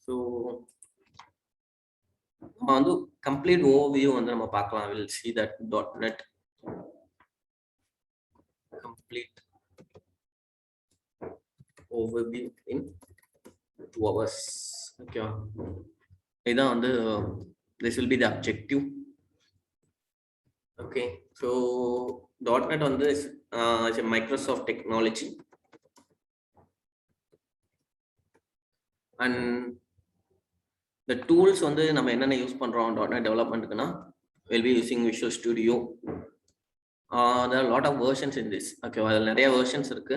So நம்ம வந்து complete overview வந்து நம்ம பார்க்கலாம். Will see that .NET complete overview in 2 hours. Okay, இதான் வந்து this will be the objective. Okay, so .NET வந்து is a Microsoft technology, and the tools வந்து நம்ம என்னென்ன யூஸ் பண்றோம் .NET டெவலப்மெண்ட்க்குனா we'll be using Visual Studio. There are a lot of versions in this. Okay, அதில் நிறைய versions இருக்கு.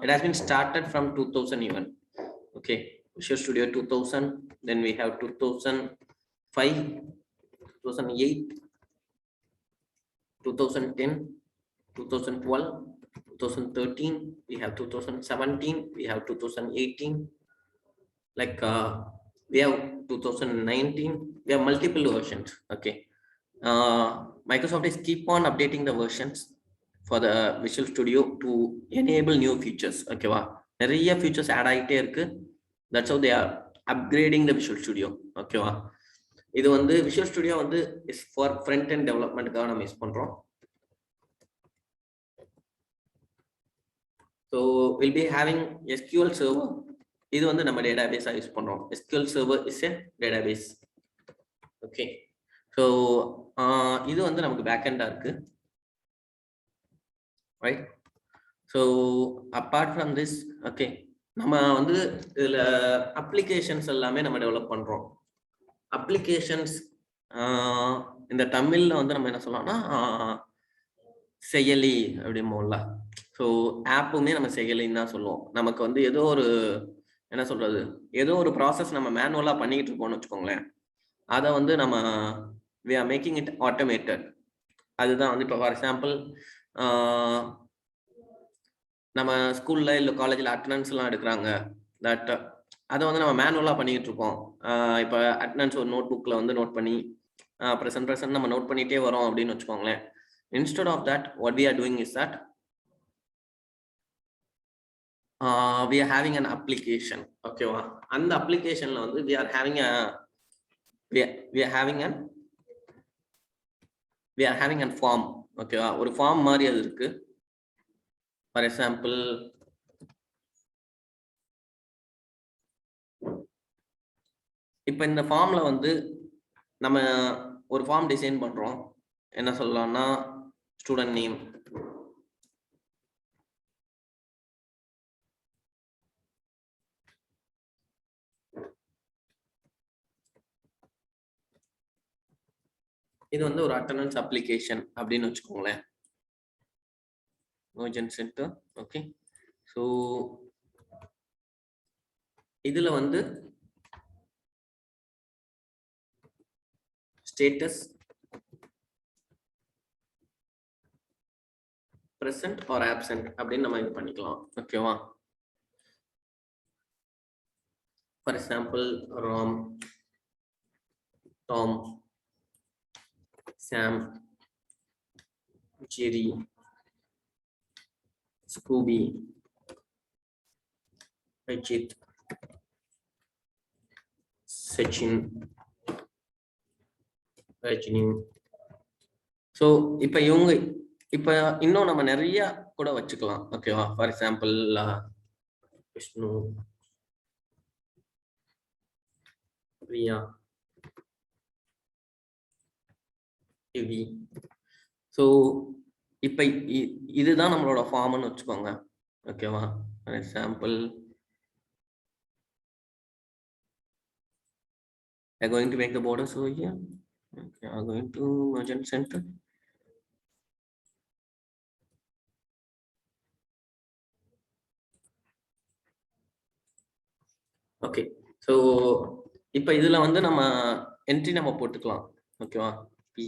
It has been started from 2000 even. Okay, Visual Studio 2000, then we have 2005, 2008, 2010, 2012, 2013, we have 2017, we have 2018, like we have 2019, we have multiple versions. Okay, Microsoft is keep on updating the versions for the Visual Studio to enable new features. Okay, நிறைய features add ஆயிட்டே இருக்கு. That's how they are upgrading the Visual Studio. Okay, இது வந்து Visual Studio வந்து is for front end development-க்காக நம்ம use பண்றோம். So we'll be having SQL Server. இது வந்து நம்ம database யூஸ் பண்றோம். SQL Server is a database. Okay, so இது வந்து நமக்கு பேக்எண்டா இருக்கு, right? So apart from this, okay, நம்ம வந்து இதுல அப்ளிகேஷன்ஸ் எல்லாமே நம்ம டெவலப் பண்றோம். அப்ளிகேஷன்ஸ் இந்த தமிழ்ல வந்து நம்ம என்ன சொல்லலாம்னா செயலி அப்படிம்போம்ல. ஸோ ஆப்புமே நம்ம செயலின்னு தான் சொல்லுவோம். நமக்கு வந்து ஏதோ ஒரு என்ன சொல்றது, ஏதோ ஒரு ப்ராசஸ் நம்ம மேனுவலா பண்ணிக்கிட்டு இருக்கோம்னு வச்சுக்கோங்களேன், அதை வந்து நம்ம we are making it automated. அதுதான் வந்து இப்போ ஃபார் எக்ஸாம்பிள் நம்ம ஸ்கூல்ல இல்லை காலேஜில் அட்டண்டன்ஸ் எல்லாம் எடுக்கிறாங்க, தட் அதை வந்து நம்ம மேனுவலாக பண்ணிக்கிட்டு இருக்கோம். இப்போ அட்டண்டன்ஸ் ஒரு நோட் புக்கில் வந்து நோட் பண்ணி ப்ரெசன்ட் நம்ம நோட் பண்ணிகிட்டே வரோம் அப்படின்னு வச்சுக்கோங்களேன். Instead of that what we are doing is that we are having an application. ஓகேவா, அந்த அப்ளிகேஷன்ல வந்து we are having a form. ஓகேவா, ஒரு ஃபார்ம் மாதிரி அது இருக்கு. ஃபார் எக்ஸாம்பிள் இப்போ இந்த ஃபார்ம்ல வந்து நம்ம ஒரு ஃபார்ம் டிசைன் பண்றோம். என்ன சொல்லலாம்னா ஸ்டூடெண்ட் நேம், இது வந்து ஒரு அட்டெண்டன்ஸ் அப்ளிகேஷன் அப்படின்னு வச்சுக்கோங்களேன், Mergent Center. ஓகே, ஸோ இதுல வந்து ஸ்டேட்டஸ் present or absent அப்படின்னு நம்ம இது பண்ணிக்கலாம். ஓகேவா, for example Ram, Tom, Sam, Jerry, Scooby, Ajith, Sachin, Rajini. So இப்போ இவங்க இப்போ இன்னும் நம்ம நிறைய கூட வச்சுக்கலாம். ஓகேவா, for example Vishnu, Priya, TV. So இப்போ இதுதான் நம்மளோட ஃபார்ம்னு வச்சுக்கோங்க. ஓகேவா, for example I'm going to make the borders over here. Okay, I'm going to Mergent Center. Okay, so இப்போ இதில் வந்து நம்ம என்ட்ரி நம்ம போட்டுக்கலாம். ஓகேவா, பி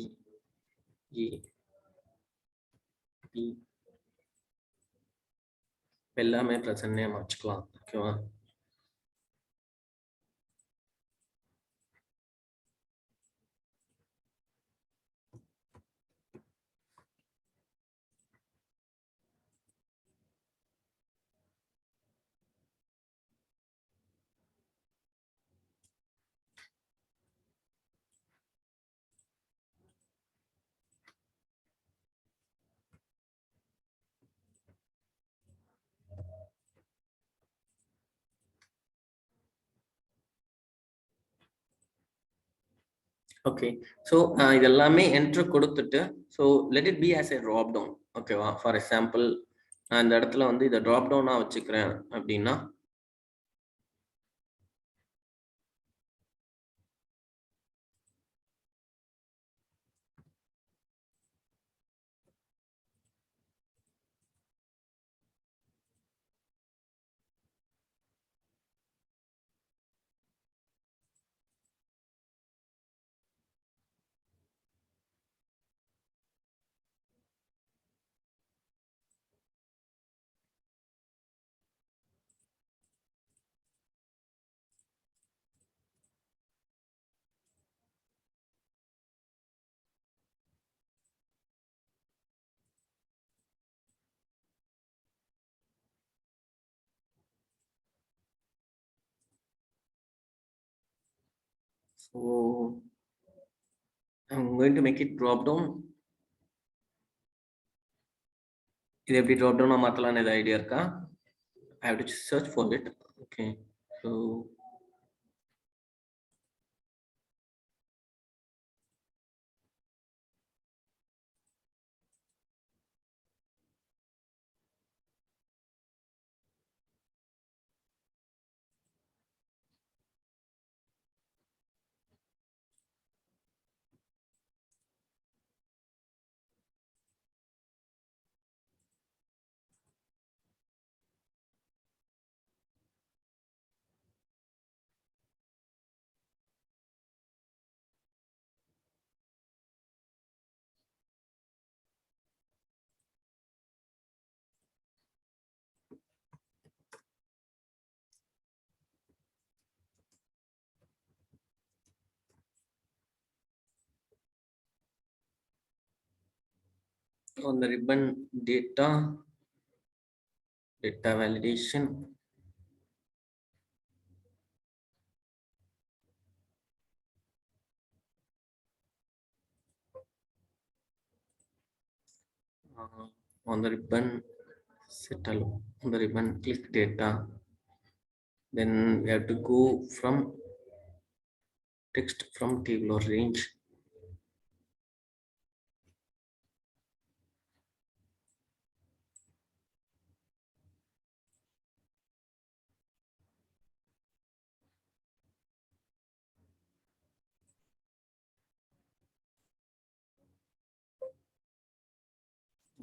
இ பி எல்லாமே ப்ரெசன்ட் நேம் வச்சுக்கலாம். ஓகேவா, ஓகே. ஸோ இது எல்லாமே என்ட்ரு கொடுத்துட்டு, so let it be as a drop down. ஓகேவா? ஃபார் எக்ஸாம்பிள் நான் இந்த இடத்துல வந்து இதை ட்ராப் டவுனா வச்சுக்கிறேன் அப்படின்னா, so I'm going to make it drop down. இது எப்படி ட்ராப் டவுனா மாற்றலான்னு ஏதாவது ஐடியா இருக்கா? I have to search for it. Okay. So on the ribbon data validation, on the ribbon settle, on the ribbon click data, then we have to go from text from table or range.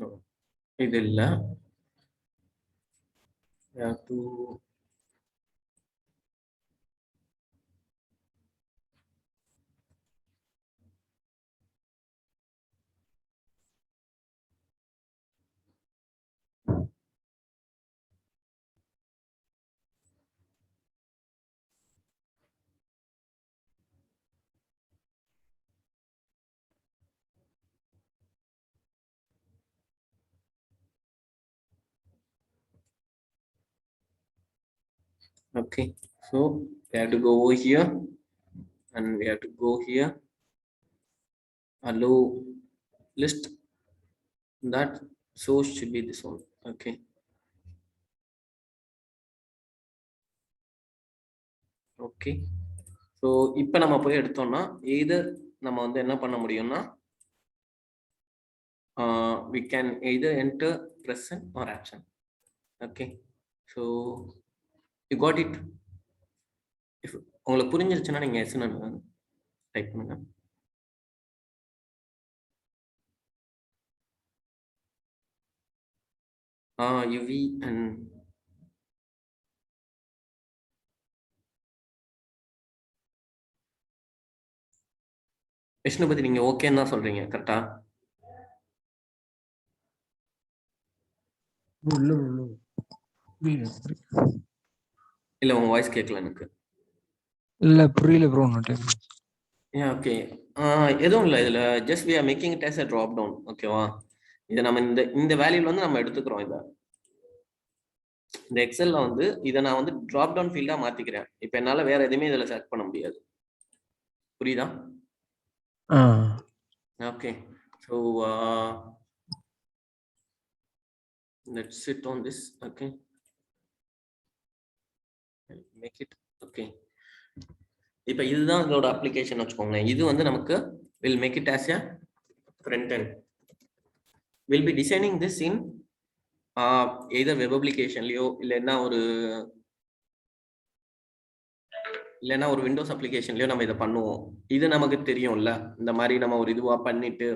No, இது இல்ல. We have to okay. So we have to go over here and we have to go here, allow list, that source should be this one. Okay. Okay. So இப்போ நம்ம போய் எடுத்தோம்னா either நம்ம வந்து என்ன பண்ண முடியும்னா we can either enter present or absent. Okay. So you got it. If உங்களுக்கு புரிஞ்சிருச்சுன்னா நீங்க எஸ்ன்னு டைப் பண்ணுங்க. UV and விஷ்ணுபதி நீங்க ஓகேன்னு தான் சொல்றீங்க கரெக்டா? இல்ல உங்க வாய்ஸ் கேட்கல எனக்கு. இல்ல புரியல ப்ரோ. ஓகே. எதுவும் இல்லை, இதுல just we are making it as a drop down. ஓகேவா? இதை நம்ம இந்த வேல்யூல வந்து நம்ம எடுத்துக்கிறோம். இந்த எக்ஸல்ல வந்து இதை நான் வந்து டிராப் டவுன் ஃபீல்டா மாத்திக்கிறேன். இப்போ என்னால வேற எதுவுமே இதுல செலக்ட் பண்ண முடியாது. புரியுதா? Okay. So let's sit on this. Okay, make it okay. இப்போ இதுதான் இதோட அப்ளிகேஷன் வச்சுக்கோங்களேன். இது வந்து நமக்கு will make it as a front end. We'll be designing this in either web applicationலயோ இல்லைன்னா ஒரு விண்டோஸ் அப்ளிகேஷன்லயோ நம்ம இதை பண்ணுவோம். இது நமக்கு தெரியும்ல, இந்த மாதிரி நம்ம ஒரு இதுவா பண்ணிட்டு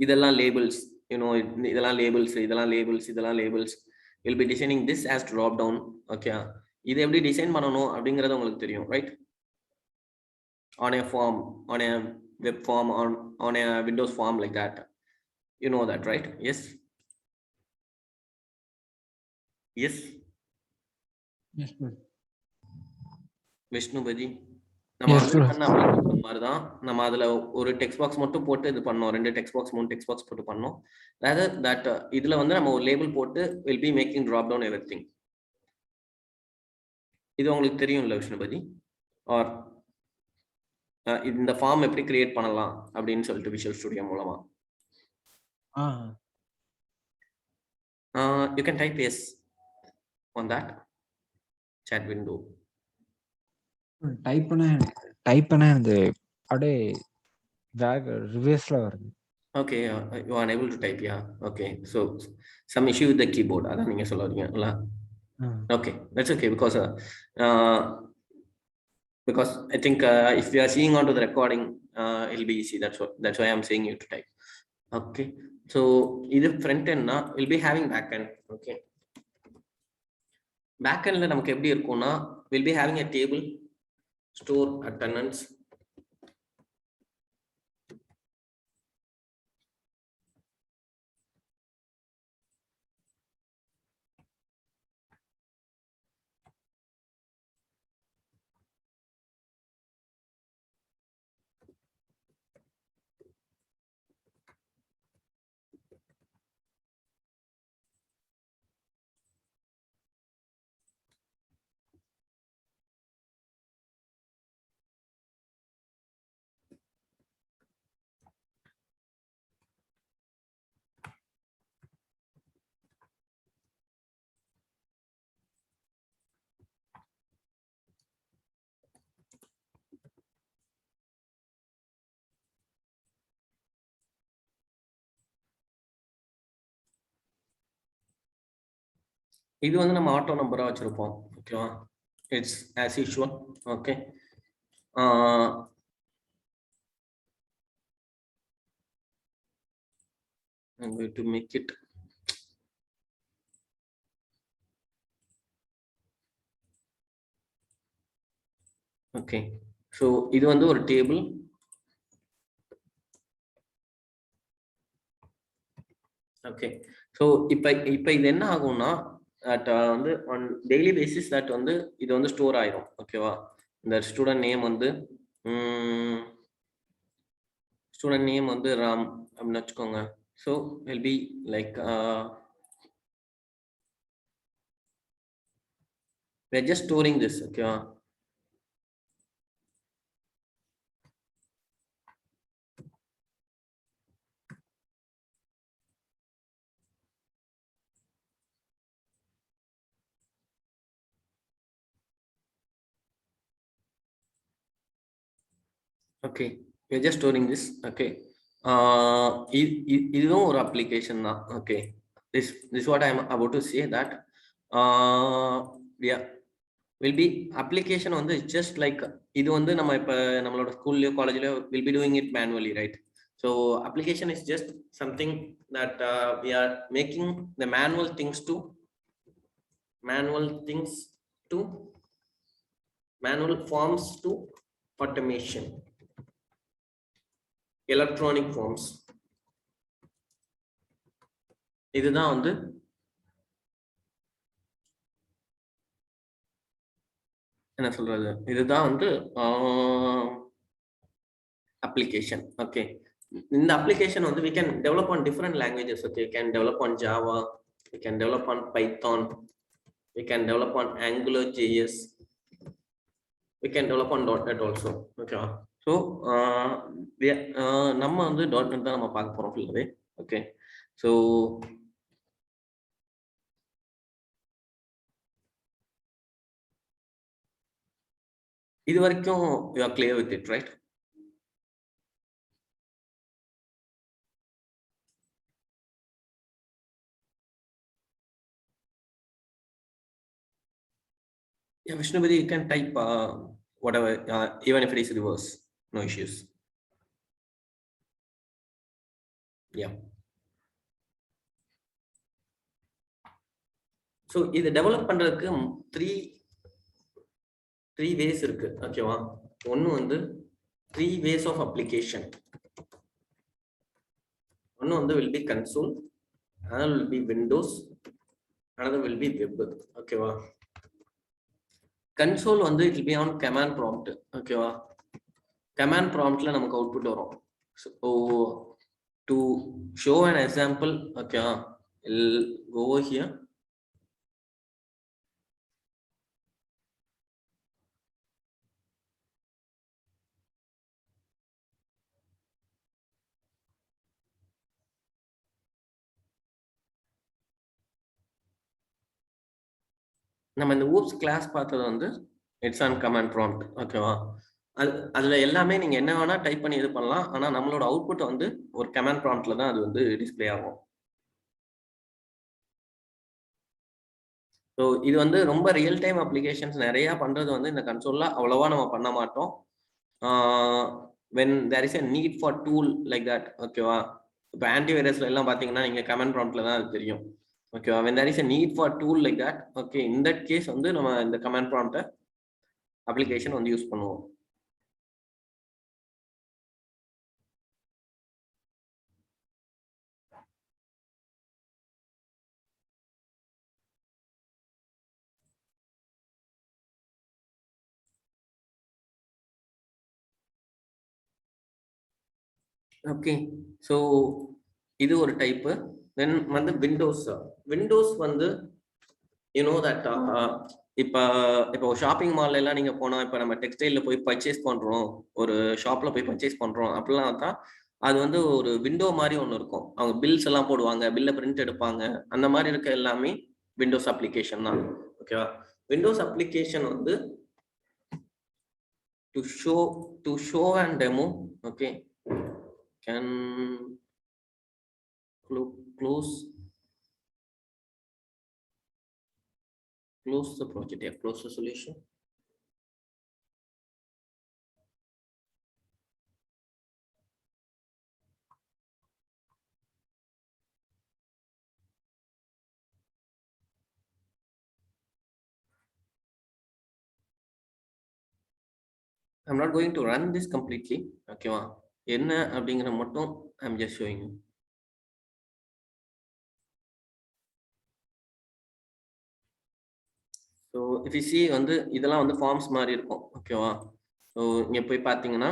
இதெல்லாம் லேபிள்ஸ், இதெல்லாம் லேபிள்ஸ், இதெல்லாம் லேபிள்ஸ், இதெல்லாம் labels. Will be designing this as drop down. Okay, இது எப்படி டிசைன் பண்ணணும் அப்படிங்கறது உங்களுக்கு தெரியும், right? On a form, on a web form, on a Windows form like that. You know that, right? Yes. Yes. Yes, sir. Vishnupathi, நம்ம Yes, sir. பண்ண application மாதிரி தான். நம்ம அதுல ஒரு டெக்ஸ்ட் பாக்ஸ் மட்டும் போட்டு இது பண்ணோம். 2 டெக்ஸ்ட் பாக்ஸ் 3 டெக்ஸ்ட் பாக்ஸ் போட்டு பண்ணோம். rather that இதுல வந்து நம்ம ஒரு லேபிள் போட்டு will be making drop down everything. இது உங்களுக்கு தெரியும்ல விஷ்ணுபதி? ஆர் இந்த ஃபார்ம் எப்படி கிரியேட் பண்ணலாம் அப்படின்னு சொல்லிட்டு விஷுவல் ஸ்டுடியோ மூலமா you can type yes on that chat window. Type பண்ண இந்த அப்படியே பேக் ரிவர்ஸ்ல வருது. Okay, you are unable to type. Yeah, okay, so some issue with the keyboard, அதான் நீங்க சொல்ல வரீங்களா? Okay, that's okay, because I think if you are seeing onto the recording, it'll be easy. That's why I'm saying you to type. Okay, so either front end na will be having back end. Okay, back end la நமக்கு எப்படி இருக்கும்னா will be having a table, store, attendance. இது வந்து நம்ம auto நம்பரா வச்சிருப்போம். ஓகேவா? It's as usual. Okay, I'm going to make it okay. So இது வந்து ஒரு டேபிள். ஓகே, ஸோ இப்போ இது என்ன ஆகும்னா வந்து on daily basis that வந்து இது வந்து ஸ்டோர் ஆயிரும். ஓகேவா? இந்த ஸ்டூடெண்ட் நேம் வந்து ராம் அப்படின்னு வச்சுக்கோங்க. So will be like we're just storing this. ஓகேவா? okay, we're just storing this. Okay, இதுவும் ஒரு அப்ளிகேஷன் தான். Okay, this what I am about to say, that yeah, will be application வந்து just like இது வந்து நம்ம இப்ப நம்மளோட ஸ்கூல்லயோ காலேஜ்லயோ will be doing it manually, right? So application is just something that we are making the manual things to manual forms to automation, electronic forms. இதுதான் வந்து என்ன சொல்றது, இதுதான் வந்து application. Okay, இந்த application வந்து we can develop on different languages. Okay, we can develop on Java, we can develop on Python, we can develop on AngularJS, we can develop on .NET also. Okay, so நம்ம வந்து .NET தான் நம்ம பார்க்க போறோம் ஃபுல்லாவே. Okay, so இது வரைக்கும் you are clear with it, right? Yeah, Vishnupati, you can type whatever, even if it is reverse, no issues. Yeah. So இதை டெவலப் பண்றதுக்கு த்ரீ வேஸ் இருக்கு, ஓகேவா? ஒன்னு வந்து 3 ways of application. ஒன்னு வந்து will be console, another will be windows, another will be web, ஓகேவா? console வந்து it will be on command prompt, ஓகேவா? command promptல நமக்கு அவுட்புட் வரும். So to show an example, okay, I'll go over here. நம்ம இந்த oops class பார்த்தது வந்து it's on command prompt, ஓகேவா? அதுல எல்லாமே நீங்க என்ன வேணா டைப் பண்ணி இது பண்ணலாம், ஆனா நம்மளோட அவுட்புட் வந்து ஒரு command promptல தான் அது வந்து டிஸ்ப்ளே ஆகும். ஸோ இது வந்து ரொம்ப ரியல் டைம் அப்ளிகேஷன்ஸ் நிறைய பண்றது வந்து இந்த கன்சோல்ல அவ்வளவா நம்ம பண்ண மாட்டோம். when there is a need for tool like that, ஓகேவா? இப்போ ஆன்டிவைரஸ்ல எல்லாம் பாத்தீங்கன்னா நீங்க கமெண்ட் ப்ராம்ப்ட்ல தான் அது தெரியும், ஓகேவா? when there is a need for tool like that, okay, in that case வந்து நம்ம இந்த கமெண்ட் ப்ராம்ப்ட் அப்ளிகேஷன் வந்து யூஸ் பண்ணுவோம். ஓகே, ஸோ இது ஒரு டைப்பு. தென் வந்து விண்டோஸ் வந்து யூ நோ தட் இப்போ ஷாப்பிங் மால்ல எல்லாம் நீங்க போனா, இப்போ நம்ம டெக்ஸ்டைல்ல போய் பர்ச்சேஸ் பண்றோம், ஒரு ஷாப்ல போய் பர்ச்சேஸ் பண்றோம் அப்படிலாம் தான், அது வந்து ஒரு விண்டோ மாதிரி ஒன்று இருக்கும். அவங்க பில்ஸ் எல்லாம் போடுவாங்க, பில்ல பிரிண்ட் எடுப்பாங்க, அந்த மாதிரி இருக்க எல்லாமே விண்டோஸ் அப்ளிகேஷன் தான், ஓகேவா? விண்டோஸ் அப்ளிகேஷன் வந்து to show and demo, okay, can close the project. Yeah, close the solution. I'm not going to run this completely, okay va? என்ன அப்படிங்கற மட்டும் I'm just showing you. So if you see வந்து இதெல்லாம் வந்து forms மாதிரி இருக்கும், ஓகேவா? So இங்க போய் பார்த்தீங்கன்னா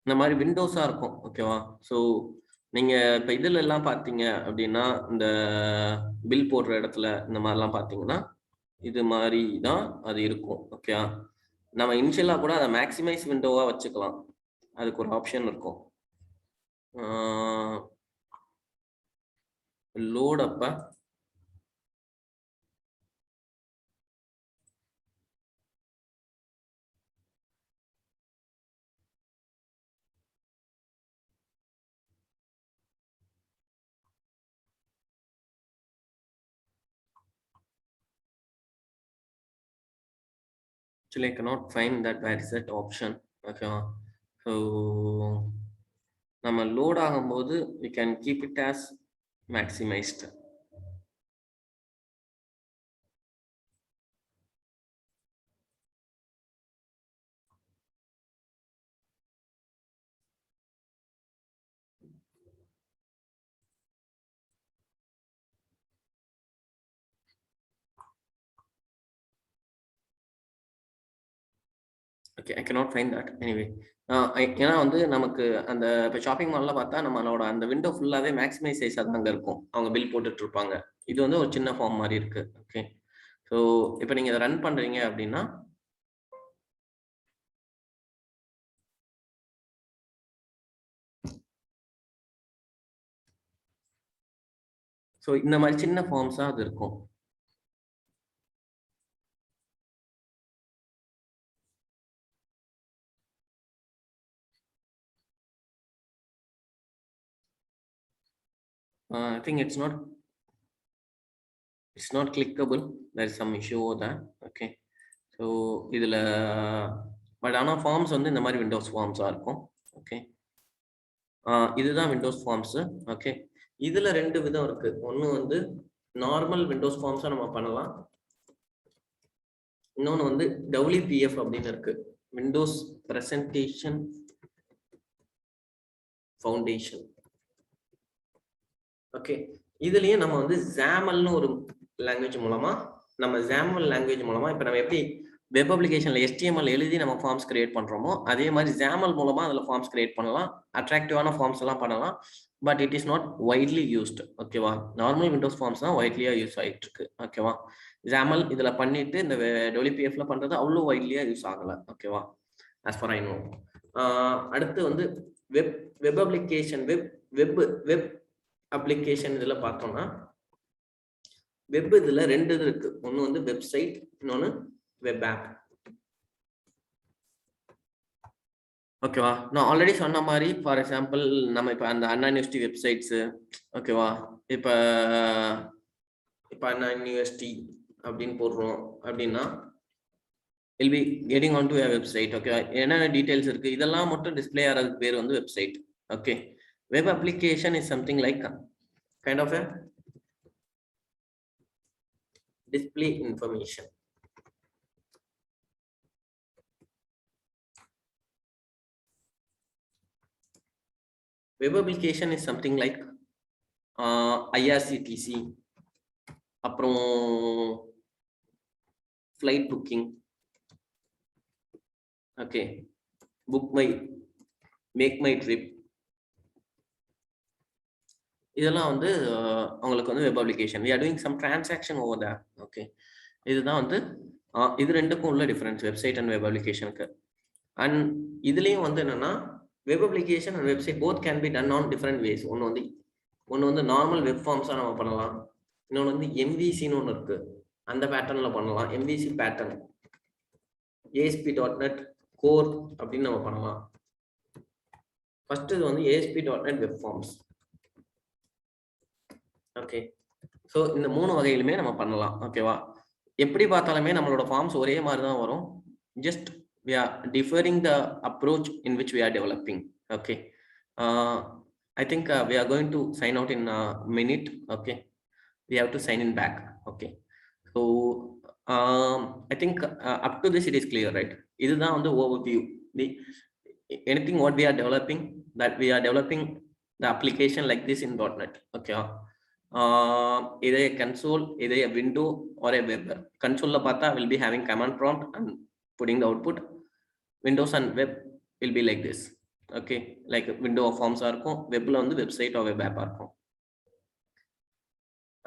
இந்த மாதிரி விண்டோஸா இருக்கும், ஓகேவா? ஸோ நீங்க இப்போ இதுல எல்லாம் பார்த்தீங்க அப்படின்னா, இந்த பில் போடுற இடத்துல இந்த மாதிரிலாம் பார்த்தீங்கன்னா இது மாதிரி தான் அது இருக்கும், ஓகேவா? நம்ம இனிஷியலா கூட அதை மேக்ஸிமைஸ் விண்டோவா வச்சுக்கலாம், அதுக்கு ஒரு ஆப்ஷன் இருக்கும். லோட் அப்ப actually I cannot find that where is that option, okay? So நம்ம லோட் ஆகும்போது we can keep it as maximized. Okay, I cannot find that anyway. ஏன்னா வந்து நமக்கு அந்த இப்போ ஷாப்பிங் மால்ல பார்த்தா நம்மளோட அந்த விண்டோ ஃபுல்லாவே மேக்ஸிமைஸ் சைஸாக தான் அங்கே இருக்கும், அவங்க பில் போட்டுட்டு இருப்பாங்க. இது வந்து ஒரு சின்ன ஃபார்ம் மாதிரி இருக்கு, ஓகே? ஸோ இப்போ நீங்க இதை ரன் பண்றீங்க அப்படின்னா ஸோ இந்த மாதிரி சின்ன ஃபார்ம்ஸாக அது இருக்கும். I think it's not clickable. There is some issue over that. Okay, so இதுல பட் ஆனா ஃபார்ம்ஸ் வந்து இந்த மாதிரி விண்டோஸ் ஃபார்ம்ஸா இருக்கும். ஓகே, இதுதான் விண்டோஸ் ஃபார்ம்ஸ். ஓகே, இதுல ரெண்டு விதம் இருக்கு. ஒன்னு வந்து நார்மல் விண்டோஸ் ஃபார்ம்ஸா நம்ம பண்ணலாம். இன்னொன்னு வந்து WPF அப்படின்னு இருக்கு, விண்டோஸ் பிரசன்டேஷன் ஃபவுண்டேஷன். ஓகே, இதுலயே நம்ம வந்து XAML ஒரு லாங்குவேஜ் மூலமா, நம்ம XAML லாங்குவேஜ் மூலமா இப்ப நம்ம எப்படி வெப் அப்ளிகேஷன்ல HTML எழுதி நம்ம ஃபார்ம்ஸ் கிரியேட் பண்றோமோ அதே மாதிரி XAML மூலமா அதுல ஃபார்ம்ஸ் கிரியேட் பண்ணலாம். அட்ராக்டிவான ஃபார்ம்ஸ் எல்லாம் பண்ணலாம். But it is not widely used. ஓகேவா, நார்மல் விண்டோஸ் ஃபார்ம்ஸ் தான் வைட்லியா யூஸ் ஆயிட்டு இருக்கு. ஓகேவா, XAML இதுல பண்ணிட்டு இந்த WPF-ல பண்றது அவ்வளோ வைட்லியா யூஸ் ஆகல. ஓகேவா, as far I know. அடுத்து வந்து வெப் அப்ளிகேஷன், வெப் அப்ளிகேஷன் இதுல பார்த்தோம்னா வெப் இதுல ரெண்டு இது இருக்கு. ஒன்னு வந்து வெப்சைட், இன்னொன்னு வெப் ஆப். ஓகேவா, நான் ஆல்ரெடி சொன்ன மாதிரி ஃபார் எக்ஸாம்பிள் நம்ம இப்ப அந்த அண்ணா யூனிவர்சிட்டி வெப்சைட்ஸ், ஓகேவா, இப்ப அண்ணா யூனிவர்சிட்டி அப்படின்னு போடுறோம் அப்படின்னா will be getting onto a website. Okay, என்னென்ன டீடைல்ஸ் இருக்கு இதெல்லாம் மட்டும் டிஸ்ப்ளே ஆகிறதுக்கு பேர் வந்து website. Okay, web application is something like kind of a display information. Web application is something like IRCTC, அப்புறம் flight booking, okay, book my, make my trip. இதெல்லாம் வந்து உங்களுக்கு வந்து web application. we are doing some transaction over there. okay, இதுதான் வந்து இது ரெண்டுக்கும் உள்ள டிஃபரன்ஸ், வெப்சைட் அண்ட் வெப் அப்ளிகேஷனுக்கு. அண்ட் இதுலயும் வந்து என்னன்னா web application and website both can be done on different ways. ஒன்று வந்து நார்மல் வெப் ஃபார்ம்ஸா நம்ம பண்ணலாம். இன்னொன்று வந்து MVCன்னு ஒன்று இருக்கு, அந்த பேட்டர்ன்ல பண்ணலாம். MVC பேட்டர்ன், ASP.NET கோர் அப்படின்னு நம்ம பண்ணலாம். ஃபர்ஸ்ட் இது வந்து ASP.NET web forms. Okay, so இந்த மூணு வகையிலுமே நம்ம பண்ணலாம். ஓகேவா, எப்படி பார்த்தாலுமே நம்மளோட ஃபார்ம்ஸ் ஒரே மாதிரி தான் வரும். Just we are differing the approach in which we are developing. Okay, I think we are going to sign out in a minute. Okay, we have to sign in back. Okay, so I think up to this it is clear, right? இதுதான் வந்து overview. Anything what we are developing, that we are developing the application like this in .NET. Okay, either a console, either a window or a web. Console la பார்த்தா will be having command prompt and putting the output. Windows and web will be like this. Okay, like window of forms are இருக்கும், webல வந்து website or web app இருக்கும்.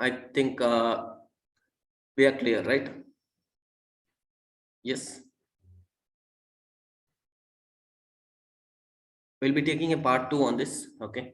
I think we are clear, right? Yes, we'll be taking a part 2 on this. Okay.